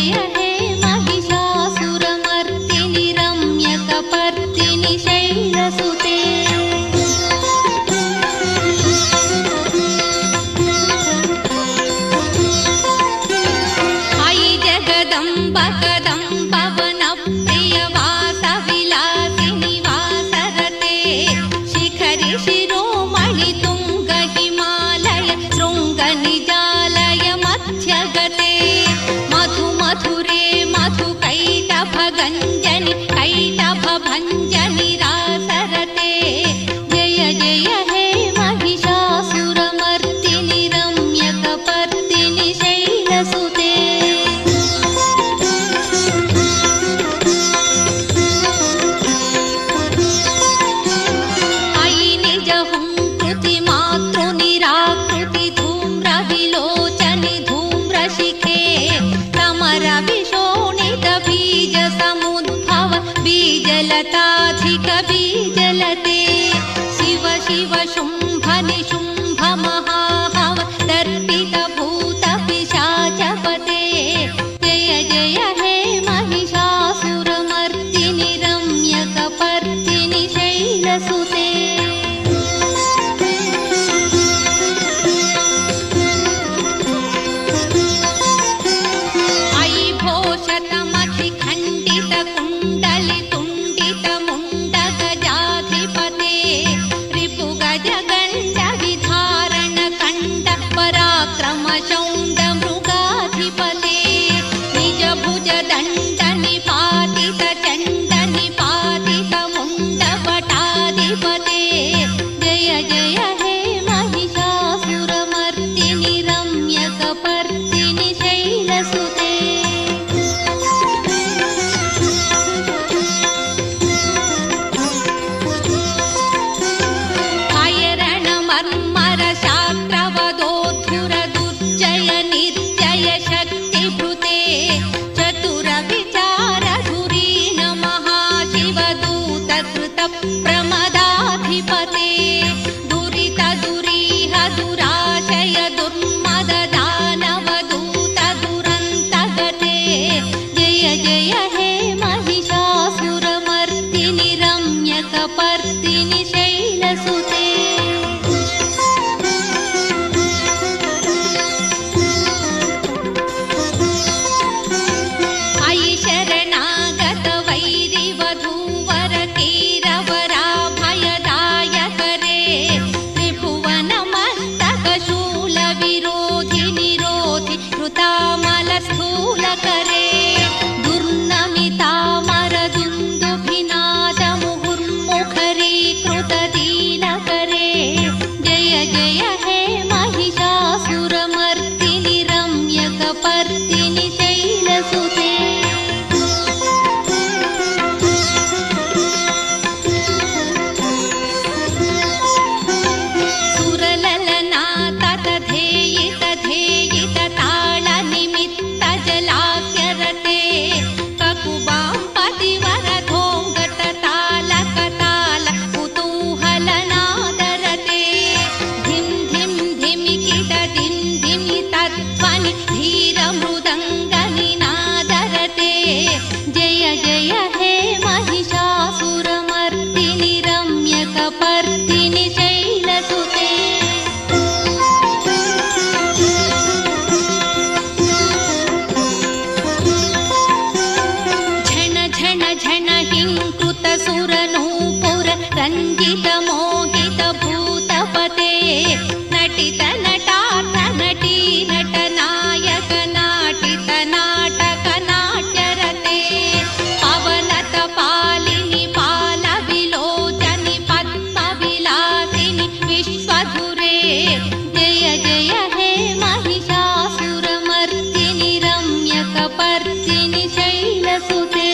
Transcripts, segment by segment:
जय हे महिषासुरमर्दिनि रम्यकपर्दिनि शैलसुते। अयि जगदम्ब कदम्ब वनप्रियवासविलासिनि वासरते शिखरि शिरोमणि तुङ्ग हिमालय शृङ्गनिजालय मध्यगते मधु मधुरे मधुकैटभगञ्जनि कैटभभञ्जनि रासरते। जय जय हे महिषासुरमर्दिनि रम्यकपर्दिनि शैलसुते। अयि निजहुङ्कृति मातृनिराकृति धूम्रविलोचनि धूम्रशिखे समरविशोणित बीजसमुद्भव बीजलताधिक बीजलते। शिव शिव शुम्भ निशुम्भ महाहव दर्पितभूत पिशाचपते। जय जय हे महिषासुरमर्दिनि रम्यकपर्दिनि शैलसुते। अयि भोषतमखिखण्डितकुण्डलितुण्डितमुण्डगजाधिपते रिपुगजगण्डविधारणकण्ड पराक्रमशौण्डमृगाधिपते। निजभुजदण्डनिपातितचण्डनिपातितमुण्डपटाधिपते। जय जय हे महिषासुरमर्दिनि रम्यकपर्दिनि शैलसुते। अयरणमर्मर शास्त्रवदोद्धुर दुर्जय निर्जय शक्तिभृते चतुरविचार धुरीण महाशिवदूतकृत प्रमदाधिपते। दुरित दुरीह दुराशय दुर्मद दानवदूत दुरन्तगते। जय जय हे महिषासुरमर्दिनि रम्यकपर्दिनि शैलसुते। अयि शरणागत वैरिवधूवर कीरवराभयदायकरे त्रिभुवनमस्तकशूलविरोधि निरोधि कृतामलस्थूलकरे दुर्नमितामरदुन्दुभिनादमुहुर्मुखरीकृतदीनकरे। जय जय हे महिषासुरमर्दिनि रम्यकपर्दिनि शैलसुते। सुरललना ततधेयित धेयित ताळनिमित्त जलाख्यरते ककुबां पतिवरधोङ्गट तालक ताल कुतूहलनादरते। धिं धिं धिमिकिट धिं धिमि तत्त्वनि धीरमृदङ्गनिनादरते। जय जय हे महिषासुरमर्दिनि रम्यकपर्दिनि शैलसुते। झण झण झण हिंकृत सुरनूपुर रञ्जित मोहित भूतपते। नटित नटार्थ नटी नटनायक नाटित नाटक नाट्यरते। पवनत पालिनि पाल विलोचनि पद्मविलासिनि विश्वधुरे। जय जय हे महिषासुरमर्दिनि रम्यकपर्दिनि शैलसुते।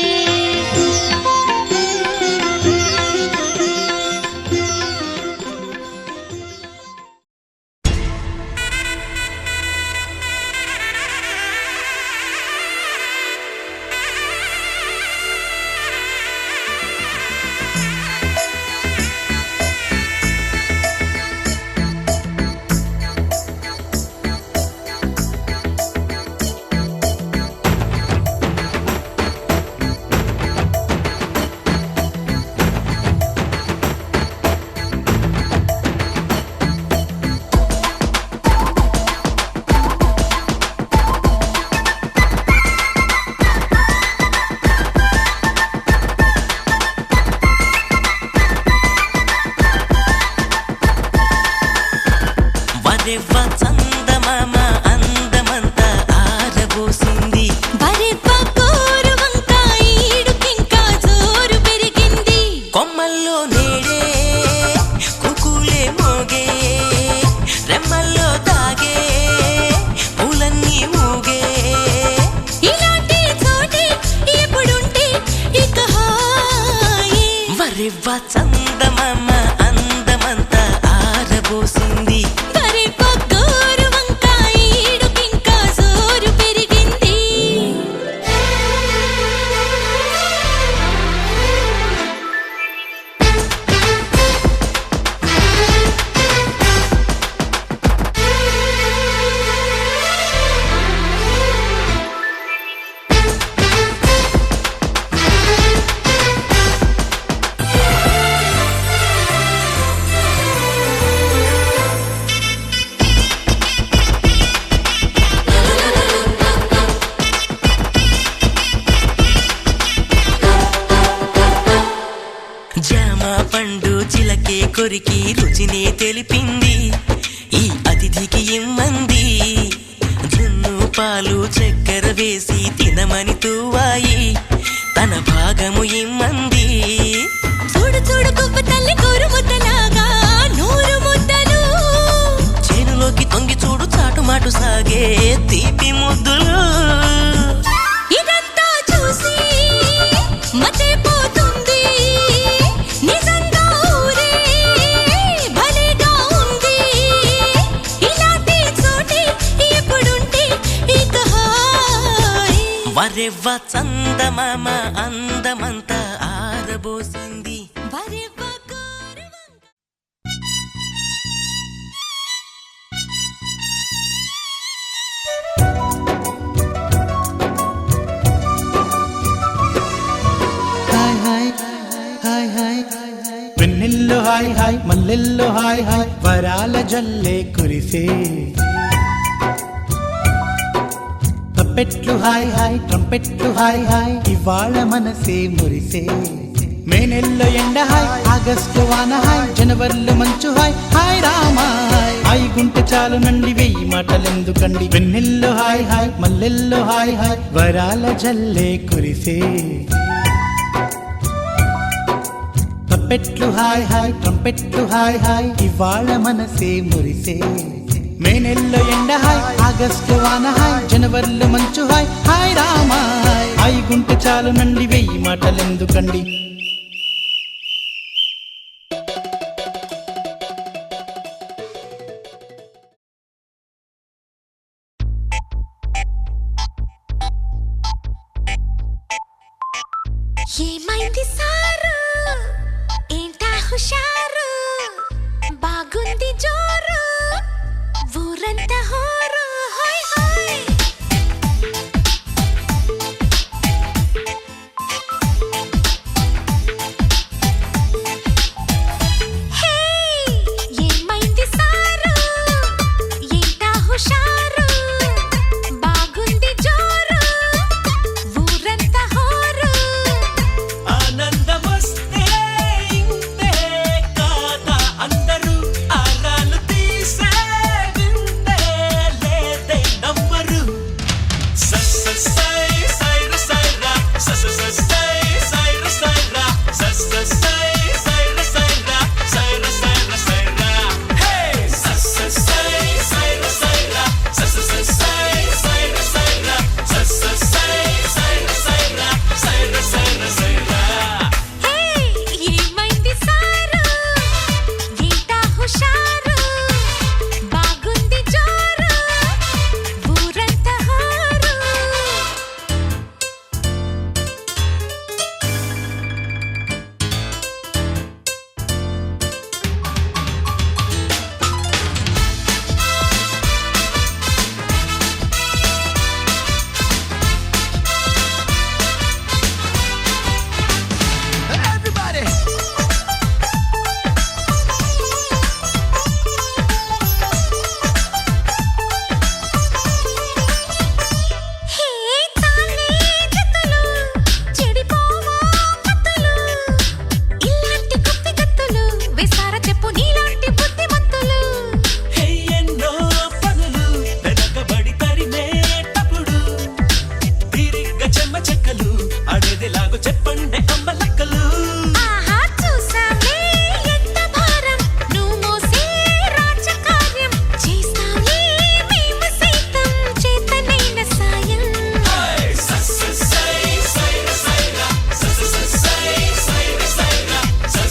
చందమామ అందమంతా ఆరబోసింది. జామ పండు చిలకే కొరికి రుచినే తెలిపింది. ఈ అతిథికి ఇమ్మంది. జున్ను పాలు చక్కెర వేసి తినమని తూవాయి. తన భాగము ఇమ్మంది. చూడు చూడు కుప్ప తల్లి కూరు ముద్దలాగా 100 ముద్దలు. చేనులోకి తొంగి చూడు చాటుమాటు సాగే తీపి ముద్దులు. ఇదంతా చూసి మతే పోతుంది. నిజంగా ఊరే భలేగా ఉంది. ఇలాంటి చోటి ఎప్పుడుంటే ఇక హాయ్. వరెవ్వ చందమామ అందమంతా ఆరబోసింది. వరెవ్వ గౌరవం. హాయ్ హాయ్ హాయ్ వెన్నెల్లో హాయ్ హాయ్ మల్లెల్లో హాయ్ హాయ్ వరాల జల్లే కురిసే. తప్పెట్లు హాయ్ హాయ్ ట్రంపెట్లు హాయ్ హాయ్ ఇవాళ మనసే మురిసే. మే నెల్లో ఎండ హాయ్ ఆగస్టు వాన హాయ్ జనవరిలో మంచు హాయ్ హాయ్ రామా హాయ్. హాయ్ గుంటె చాలు నండి 1000 మాటలెందుకండి. వెన్నెల్లో హాయ్ హాయ్ మల్లెల్లో హాయ్ హాయ్ వరాల జల్లే కురిసే. తప్పెట్లు హాయ్ హాయ్ ట్రంపెట్లు హాయ్ హాయ్ ఇవాళ మనసే మురిసే. మే నెల్లో ఎండ హాయ్ ఆగస్టు వాన హాయ్ జనవరిలో మంచు హాయ్ హాయ్ రామా హాయ్. హాయ్ గుంటె చాలు నండి 1000 మాటలెందుకండి. ఏమైంది సారు ఏంటా హుషారు బాగుంది జోరు ఊరంతా హోరు హాయ్ హాయ్. హే ఏమైంది సారు ఏంటా హుషారు బాగుంది జోరు ఊరంతా హోరు. ఆనందమొస్తే ఇంతే కాదా అందరూ ఆరాలు తీసే వింతే లేదే నమ్మరు. సై సైర సైరా సై సైర సైరా సై సైర సైరా సైర సైర సైరా. హే సై సైర సైరా సై సైర సైరా సై సైర సైరా సైర సైర సైరా. హే ఏమైంది సారు ఏంటా హుషారు బాగుంది జోరు ఊరంతా హోరు. హే తాళే జతలు చెడిపోవా కత్తులు ఇలాంటి కుప్పి కత్తులు వేసార చెప్పు నీలాంటి బుద్ధిమంతులు. ఎన్నో పనులు వెనకబడి తరిమేటప్పుడు తిరిగ చెమ్మ చెక్కలు అడేదిలాగో చెప్పండి అమ్మ లెక్కలు. ఆహా చూసావే ఎంత భారం నువ్వు మోసే రాజకార్యం చేస్తావే మేము సైతం చేతనైన సాయం. సై సైర సైరా సై సైర సైరా సై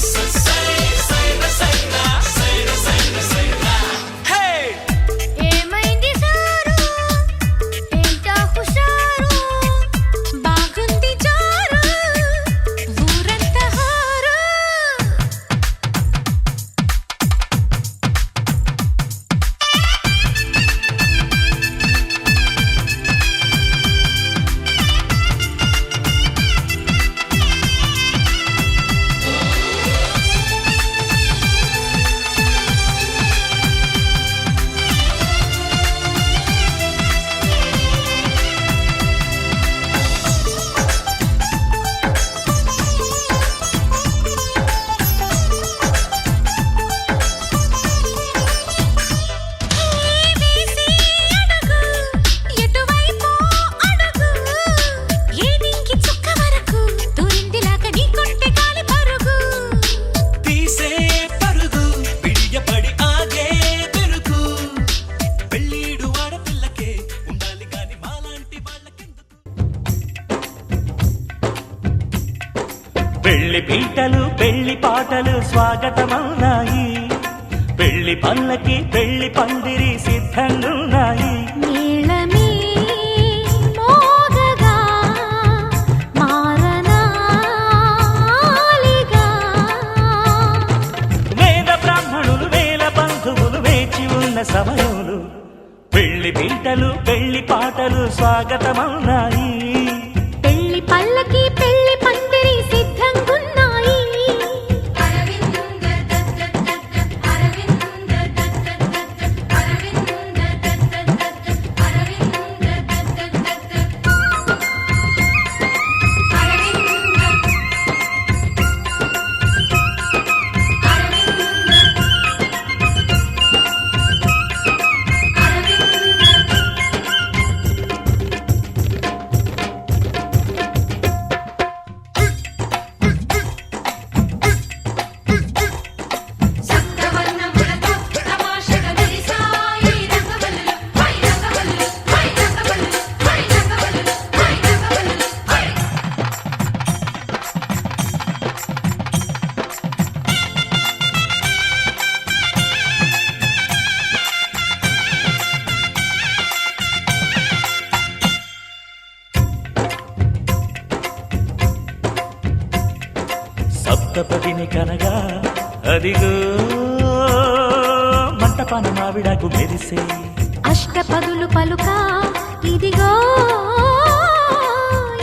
పెళ్లి పీటలు పెళ్లి పాటలు స్వాగతమవునాయి, పెళ్లి పల్లకి పెళ్లి పందిరి సిద్ధంగున్నాయి. నీళమే మోగగా మారనాలిగా, వేద బ్రాహ్మణులు వేల బంధువులు వేచి ఉన్న సమయంలో పెళ్లి పీటలు పెళ్లి పాటలు స్వాగతమవునాయి. పెళ్లి పల్లకి పెళ్లి పందిరి సిద్ధంగున్నాయి. సప్తపదిని కనగా అదిగో మంటపాన మావిడాకు మెరిసే, అష్టపదులు పలుక ఇదిగో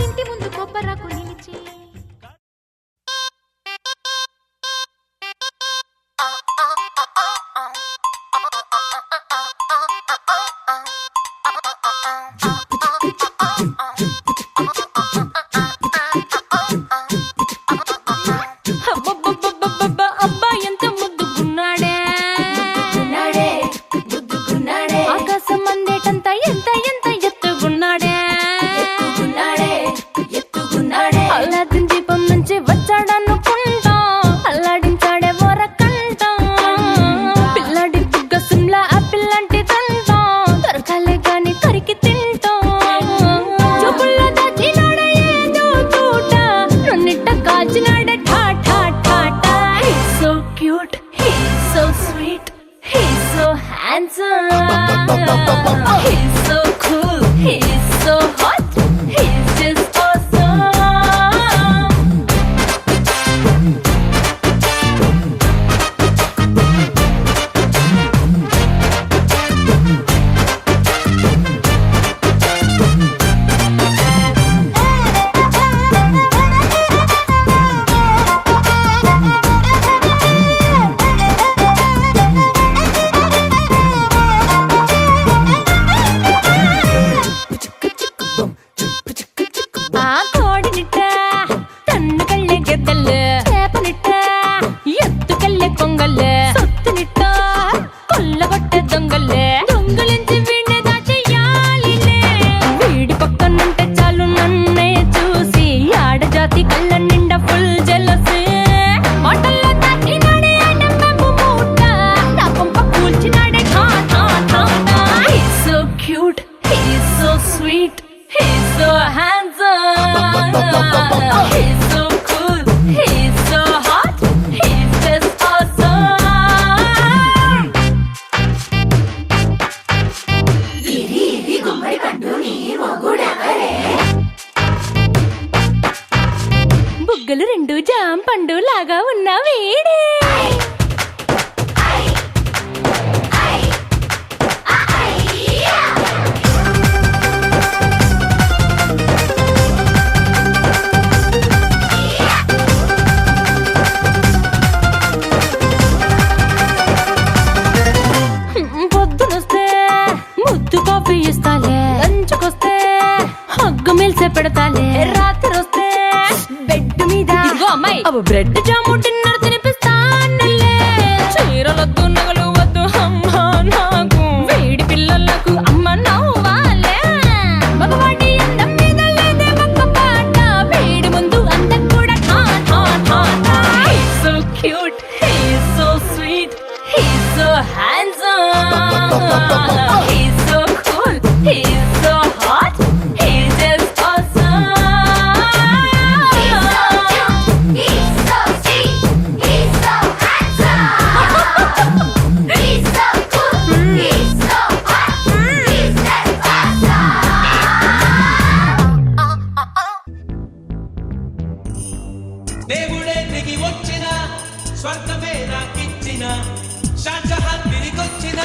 ఇంటి ముందు కొబ్బరకు నిలిచి. అబ్బబ్బబ్బబ్బబ్బ, అబ్బా ఎంత ముద్దుగున్నాడే, ఆకాశం అందేటంత ఎంత ఎంత ఎత్తుగున్నాడే, అల్లాదిన్ దీపం నుంచి వచ్చాడనుకుంటా, అల్లాడించాడే వరకంట, పిల్లడి బుగ్గ సిమ్లా ఆపిల్ లాంటిదంతా, దొరకాలే గాని కరికి తింటా, చూపుల్లో దాచినాడే ఏదో తూట, నన్నిట్ట కాచినాడే ఠా ఠా ఠా ఠా. He's so cute, he's so sweet, he's so handsome, he's so cool, he's so hot, he's just awesome. ఆ కోడినిట్ట తన్ను కళ్ళే గెద్దలు, చేపనిట్ట ఎత్తుకెళ్ళే కొంగలు, సొత్తునిట్ట కొల్లగొట్టే దొంగలు, దొంగలించి వీణ్ణి దాచేయాలిలే, వీడి పక్కనుంటే చాలు నన్నే చూసి ఆడజాతి కళ్ళ నిండా ఫుల్ జెలసీ, మాటల్లో దాచినాడే ఆయన మెమ్ము మూట, నా కొంప కూల్చినాడే ఠా ఠా ఠా ఠా. He's so cute, he's so sweet, he's so handsome, he's so cool, he's so hot, he's just awesome. బుగ్గలు రెండు జాం పండు లాగా ఉన్న వీడే, పొద్దునొస్తే ముద్దు కాఫీ ఇస్తాలే, లంచుకొస్తే హగ్గు మిల్సే పెడతాలే, రాత్రి వస్తే బెడ్ మీద అమ్మాయి అవి బ్రెడ్ జాము డిన్నర్ తినిపిస్తానులే, చీరలొద్దు నగలు వద్దు అమ్మా నాకు, వేడి పిల్లలకు అమ్మ నవ్వాలే, మగవాడి అందం మీద లేదే ఒక్క పాట, వేడి ముందు అందం కూడా ఠా ఠా ఠా ఠా. He's so cute, he's so sweet, he's so handsome, he's so cool, he's so hot, he's just awesome. He's so cute, he's దేవుడే దిగి వచ్చిన స్వర్గమే నాకిచ్చిన షాజహాన్ తిరిగొచ్చిన